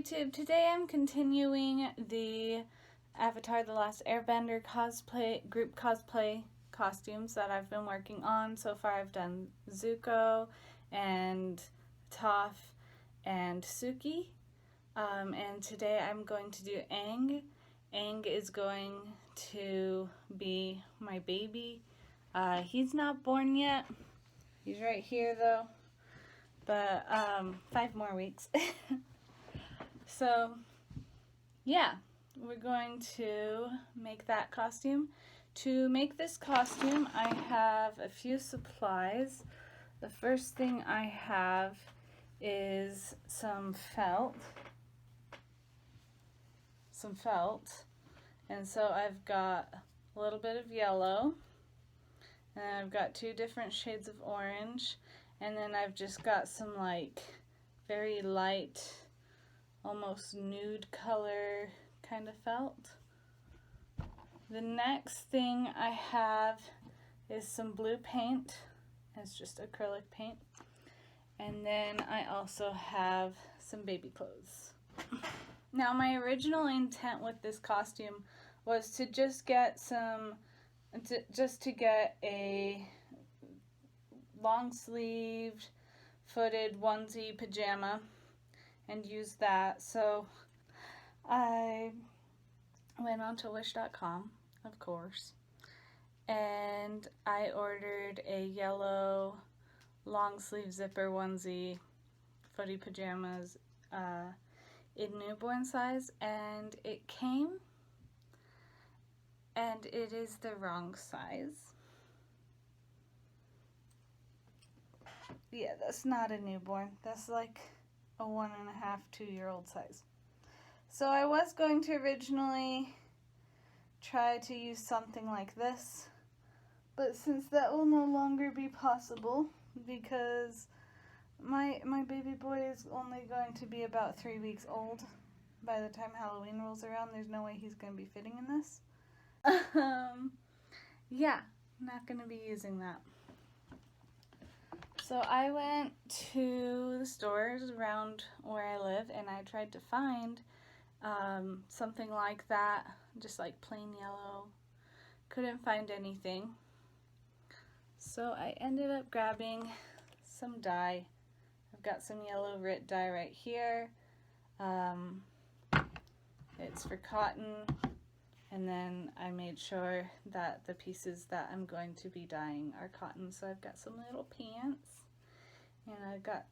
YouTube. Today I'm continuing the Avatar The Last Airbender group cosplay costumes that I've been working on. So far I've done Zuko and Toph and Suki. And today I'm going to do Aang. Aang is going to be my baby. He's not born yet. He's right here though. But 5 more weeks. So yeah, we're going to make that costume. To make this costume, I have a few supplies. The first thing I have is some felt. And so I've got a little bit of yellow, and I've got 2 different shades of orange, and then I've just got some like very light, almost nude color kind of felt. The next thing I have is some blue paint. It's just acrylic paint. And then I also have some baby clothes. Now my original intent with this costume was to just get a long sleeved footed onesie pajama and use that. So I went onto wish.com, of course, and I ordered a yellow long sleeve zipper onesie footy pajamas in newborn size, and it came and it is the wrong size. Yeah, that's not a newborn. That's like a 1.5, 2-year-old size. So I was going to originally try to use something like this, but since that will no longer be possible because my baby boy is only going to be about 3 weeks old by the time Halloween rolls around, there's no way he's going to be fitting in this. Yeah, not going to be using that. So I went to the stores around where I live and I tried to find something like that, just like plain yellow. Couldn't find anything. So I ended up grabbing some dye. I've got some yellow Rit dye right here. It's for cotton. And then I made sure that the pieces that I'm going to be dyeing are cotton. So I've got some little pants, and I've got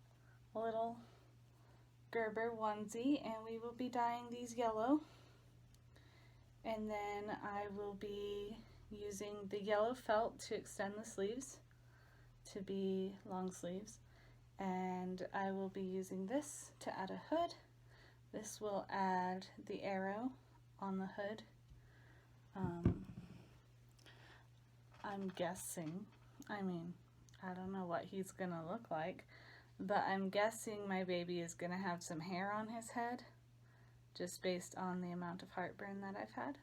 a little Gerber onesie, and we will be dyeing these yellow. And then I will be using the yellow felt to extend the sleeves to be long sleeves. And I will be using this to add a hood. This will add the arrow on the hood. I'm guessing, I don't know what he's gonna look like, but I'm guessing my baby is gonna have some hair on his head, just based on the amount of heartburn that I've had.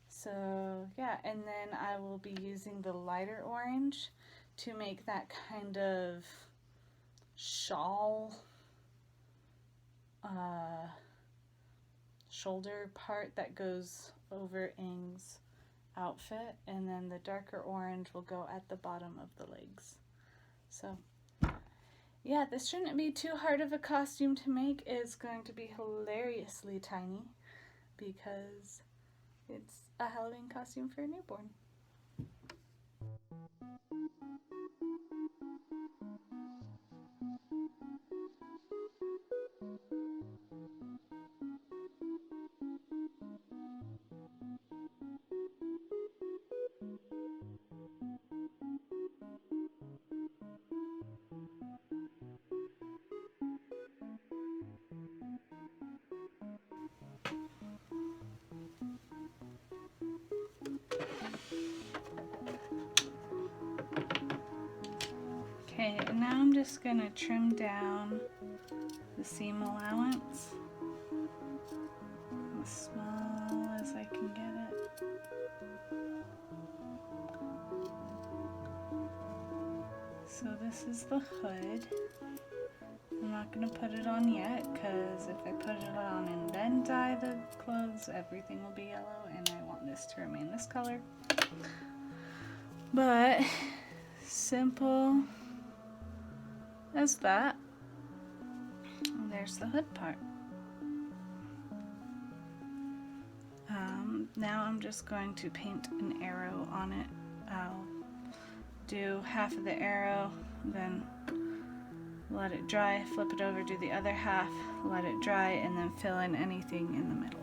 So yeah, and then I will be using the lighter orange to make that kind of shawl shoulder part that goes over Aang's outfit, and then the darker orange will go at the bottom of the legs. So yeah, this shouldn't be too hard of a costume to make. It's going to be hilariously tiny because it's a Halloween costume for a newborn. Okay, and now I'm just gonna trim down the seam allowance as small as I can get it. So this is the hood. I'm not going to put it on yet, because if I put it on and then dye the clothes, everything will be yellow, and I want this to remain this color. But simple as that. And there's the hood part. Now I'm just going to paint an arrow on it. I'll do half of the arrow, then let it dry, flip it over, do the other half, let it dry, and then fill in anything in the middle.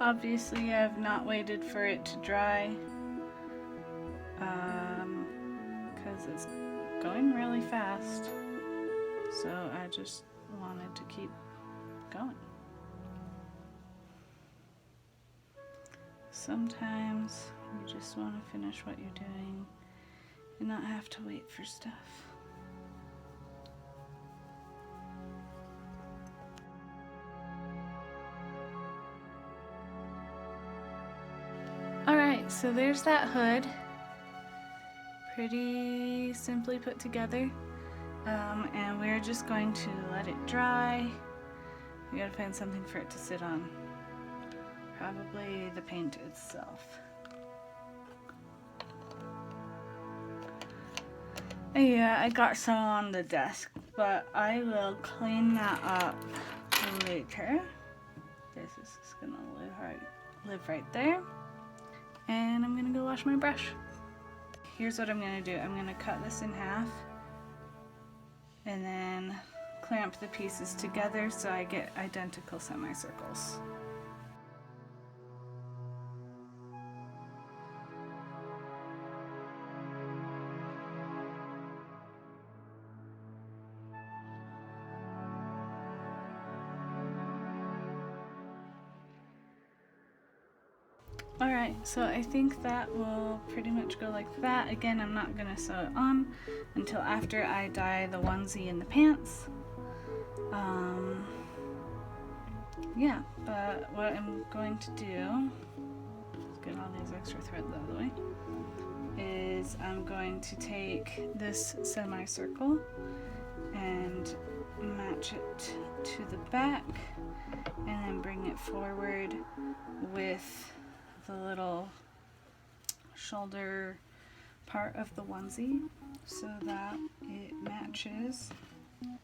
Obviously, I've not waited for it to dry because it's going really fast, so I just wanted to keep going. Sometimes you just want to finish what you're doing and not have to wait for stuff. Alright, so there's that hood. Pretty simply put together. And we're just going to let it dry. We gotta find something for it to sit on. Probably the paint itself. Yeah, I got some on the desk, but I will clean that up later. This is just gonna live right there. And I'm gonna go wash my brush. Here's what I'm gonna do. I'm gonna cut this in half and then clamp the pieces together so I get identical semicircles. Alright, so I think that will pretty much go like that. Again, I'm not going to sew it on until after I dye the onesie and the pants. Yeah, but what I'm going to do, let's get all these extra threads out of the way, is I'm going to take this semicircle and match it to the back and then bring it forward with the little shoulder part of the onesie so that it matches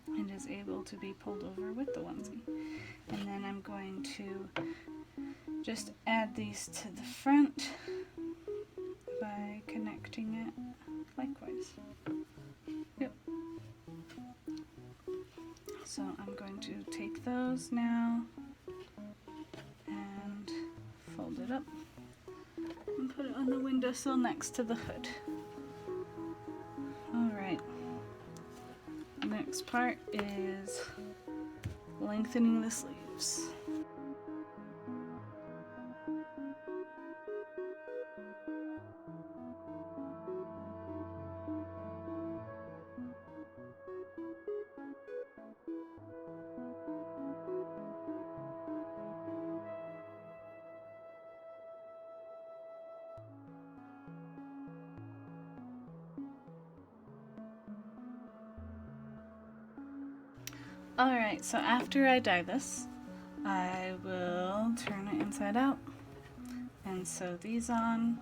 and is able to be pulled over with the onesie. And then I'm going to just add these to the front by connecting it likewise. Yep. So I'm going to take those now and fold it up and put it on the windowsill next to the hood. Alright. Next part is lengthening the sleeves. Alright, so after I dye this, I will turn it inside out and sew these on.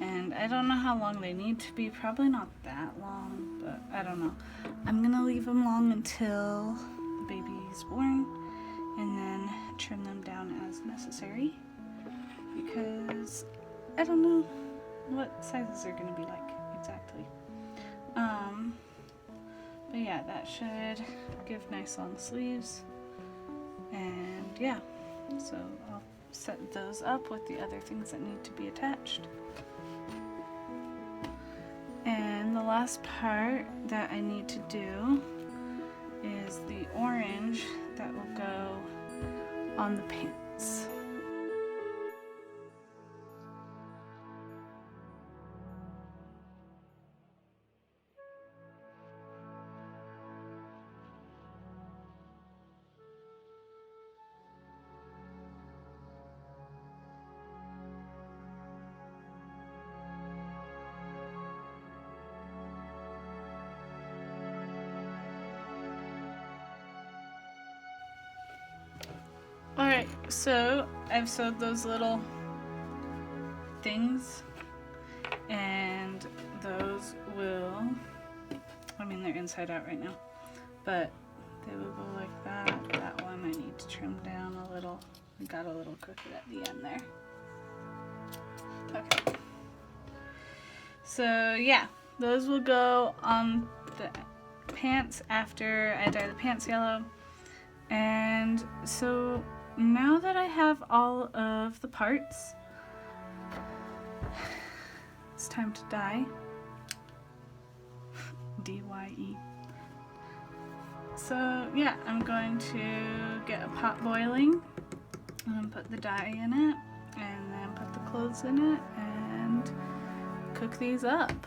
And I don't know how long they need to be, probably not that long, but I don't know. I'm gonna leave them long until the baby is born and then trim them down as necessary because I don't know what sizes they're gonna be like exactly. But yeah, that should give nice long sleeves. And yeah, so I'll set those up with the other things that need to be attached. And the last part that I need to do is the orange that will go on the pants. So I've sewed those little things, and those will, I mean, they're inside out right now, but they will go like that. That one I need to trim down a little. I got a little crooked at the end there. Okay. So yeah, those will go on the pants after I dye the pants yellow. And so now that I have all of the parts, it's time to dye. D-Y-E. So yeah, I'm going to get a pot boiling and put the dye in it, and then put the clothes in it and cook these up.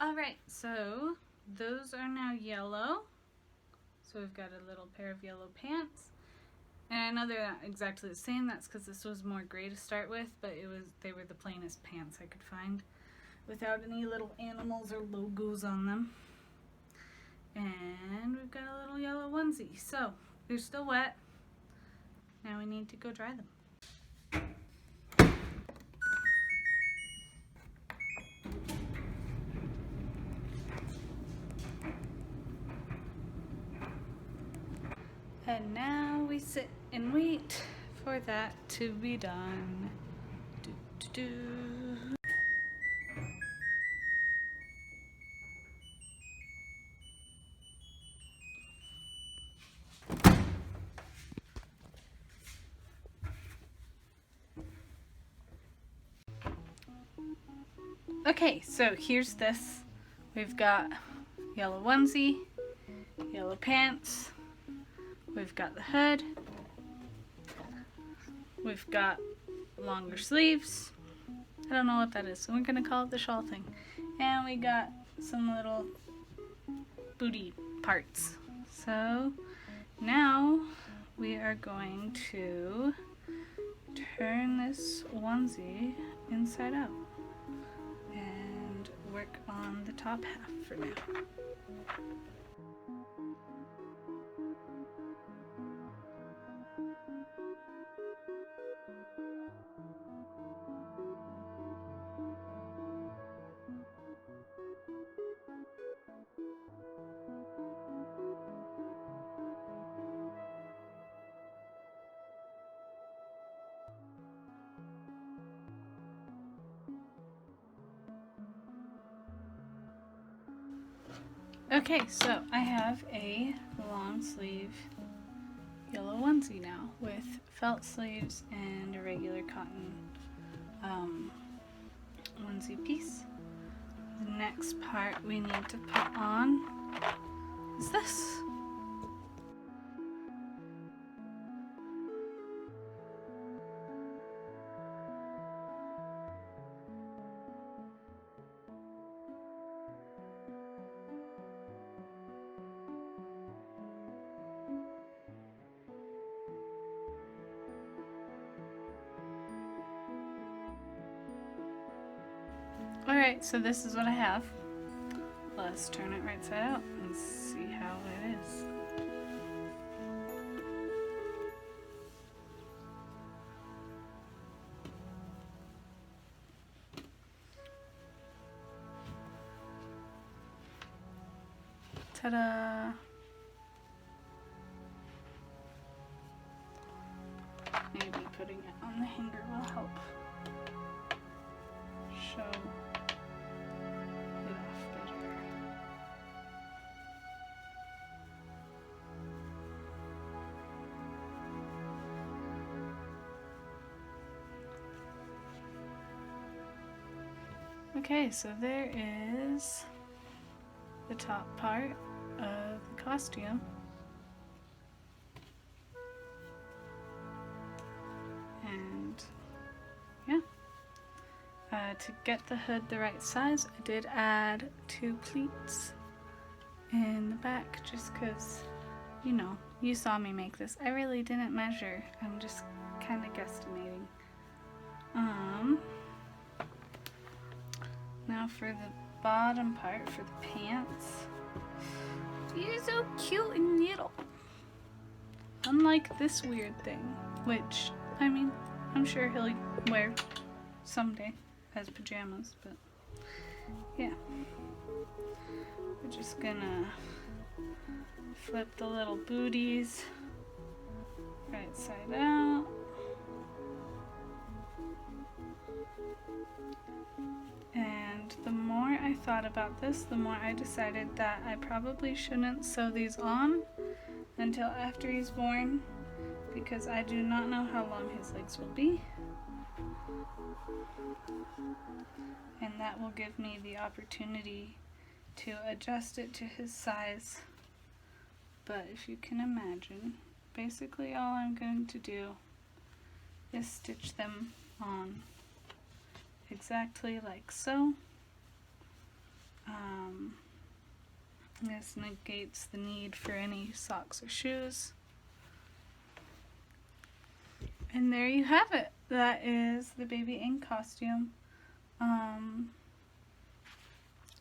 Alright, so those are now yellow. So we've got a little pair of yellow pants. And I know they're not exactly the same. That's because this was more gray to start with, but they were the plainest pants I could find without any little animals or logos on them. And we've got a little yellow onesie. So they're still wet. Now we need to go dry them. And now we sit and wait for that to be done. Do, do, do. Okay, so here's this. We've got yellow onesie, yellow pants, we've got the hood, we've got longer sleeves. I don't know what that is, so we're gonna call it the shawl thing. And we got some little booty parts. So now we are going to turn this onesie inside out and work on the top half for now. Okay, so I have a long sleeve yellow onesie now with felt sleeves and a regular cotton onesie piece. The next part we need to put on is this. Alright, so this is what I have. Let's turn it right side out and see how it is. Ta-da! Maybe putting it on the hanger will help show it off better. Okay, so there is the top part of the costume. And yeah, to get the hood the right size, I did add 2 pleats in the back just because, you know, you saw me make this. I really didn't measure. I'm just kind of guesstimating. Now for the bottom part, for the pants. These are so cute and little. Unlike this weird thing, which, I mean, I'm sure he'll wear someday as pajamas, but yeah. We're just gonna flip the little booties right side out. And the more I thought about this, the more I decided that I probably shouldn't sew these on until after he's born, because I do not know how long his legs will be. And that will give me the opportunity to adjust it to his size. But if you can imagine, basically all I'm going to do is stitch them on exactly like so. This negates the need for any socks or shoes. And there you have it. That is the baby Aang costume.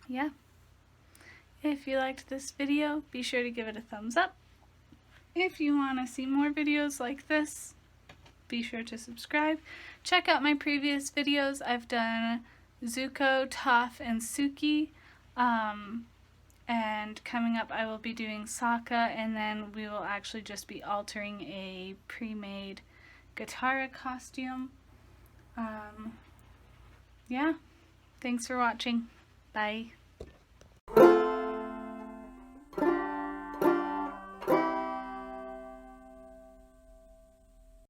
Yeah. If you liked this video, be sure to give it a thumbs up. If you want to see more videos like this, be sure to subscribe. Check out my previous videos. I've done Zuko, Toph, and Suki. And coming up I will be doing Sokka, and then we will actually just be altering a pre-made Katara costume. Yeah. Thanks for watching. Bye.